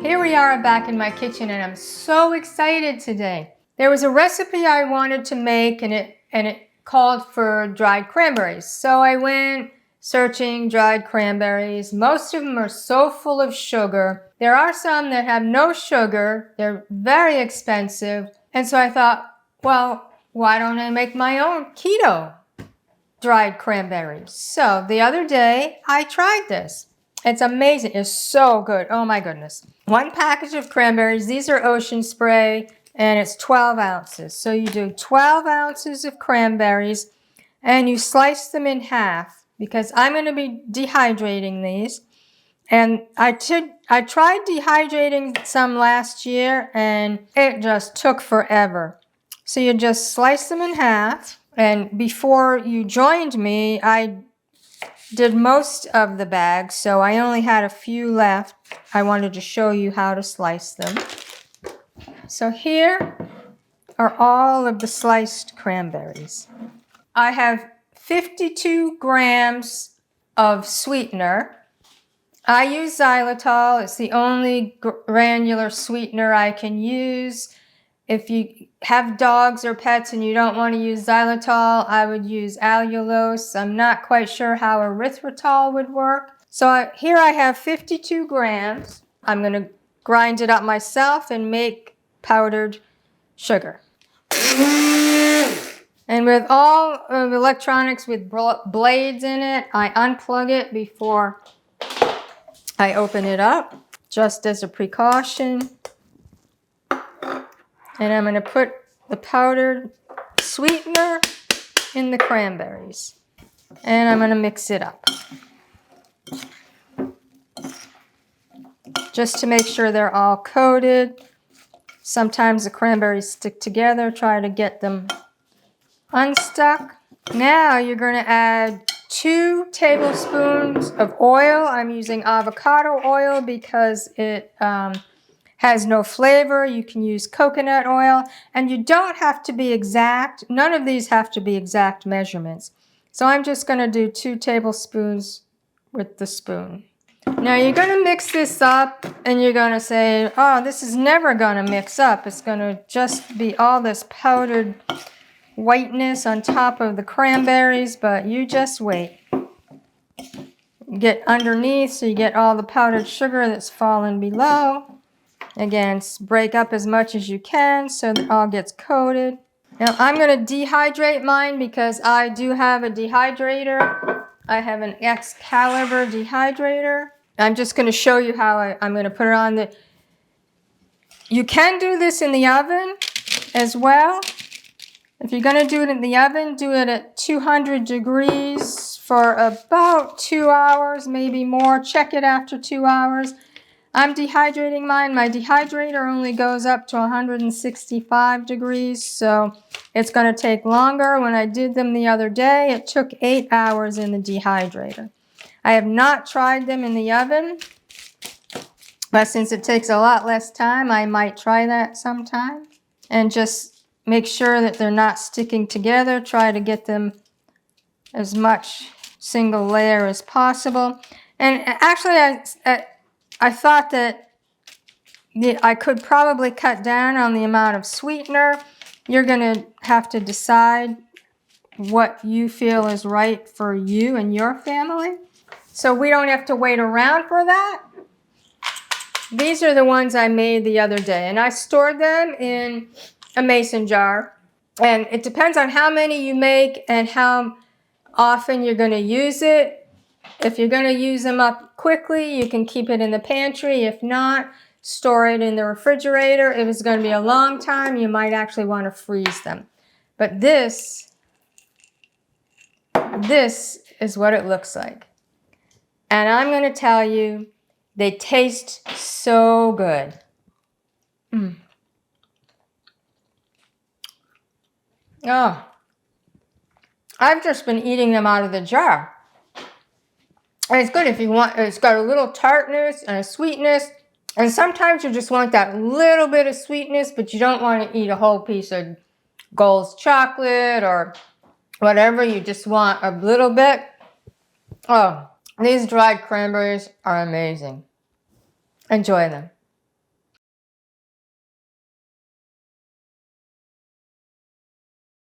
Here we are back in my kitchen and I'm so excited today. There was a recipe I wanted to make and it called for dried cranberries. So I went searching dried cranberries. Most of them are so full of sugar. There are some that have no sugar. They're very expensive. And so I thought, well, why don't I make my own keto dried cranberries? So the other day I tried this. It's amazing. It's so good. Oh my goodness. 1 package of cranberries. These are Ocean Spray and it's 12 ounces. So you do 12 ounces of cranberries and you slice them in half because I'm going to be dehydrating these. And I tried dehydrating some last year and it just took forever. So you just slice them in half. And before you joined me, I did most of the bag, so I only had a few left. I wanted to show you how to slice them. So here are all of the sliced cranberries. I have 52 grams of sweetener. I use xylitol. It's the only granular sweetener I can use. If you have dogs or pets and you don't want to use xylitol, I would use allulose. I'm not quite sure how erythritol would work. So here I have 52 grams. I'm going to grind it up myself and make powdered sugar. And with all of electronics with blades in it, I unplug it before I open it up, just as a precaution. And I'm going to put the powdered sweetener in the cranberries. And I'm going to mix it up. Just to make sure they're all coated. Sometimes the cranberries stick together. Try to get them unstuck. Now you're going to add 2 tablespoons of oil. I'm using avocado oil because it has no flavor. You can use coconut oil, and you don't have to be exact. None of these have to be exact measurements. So I'm just going to do 2 tablespoons with the spoon. Now you're going to mix this up, and you're going to say, oh, this is never going to mix up. It's going to just be all this powdered whiteness on top of the cranberries, but you just wait. Get underneath so you get all the powdered sugar that's fallen below. Again, break up as much as you can so that it all gets coated. Now I'm going to dehydrate mine because I do have a dehydrator. I have an Excalibur dehydrator. I'm just going to show you how I'm going to put it on. You can do this in the oven as well. If you're going to do it in the oven, do it at 200 degrees for about 2 hours, maybe more. Check it after 2 hours. I'm dehydrating mine. My dehydrator only goes up to 165 degrees, so it's going to take longer. When I did them the other day, it took 8 hours in the dehydrator. I have not tried them in the oven, but since it takes a lot less time, I might try that sometime. And just make sure that they're not sticking together. Try to get them as much single layer as possible. And actually, I thought that I could probably cut down on the amount of sweetener. You're going to have to decide what you feel is right for you and your family. So we don't have to wait around for that. These are the ones I made the other day, and I stored them in a mason jar. And it depends on how many you make and how often you're going to use it. If you're going to use them up quickly, you can keep it in the pantry. If not, store it in the refrigerator. If it's going to be a long time, you might actually want to freeze them. But this is what it looks like. And I'm going to tell you, they taste so good. Oh, I've just been eating them out of the jar. And it's good if you want. It's got a little tartness and a sweetness. And sometimes you just want that little bit of sweetness, but you don't want to eat a whole piece of Gold's chocolate or whatever. You just want a little bit. Oh, these dried cranberries are amazing. Enjoy them.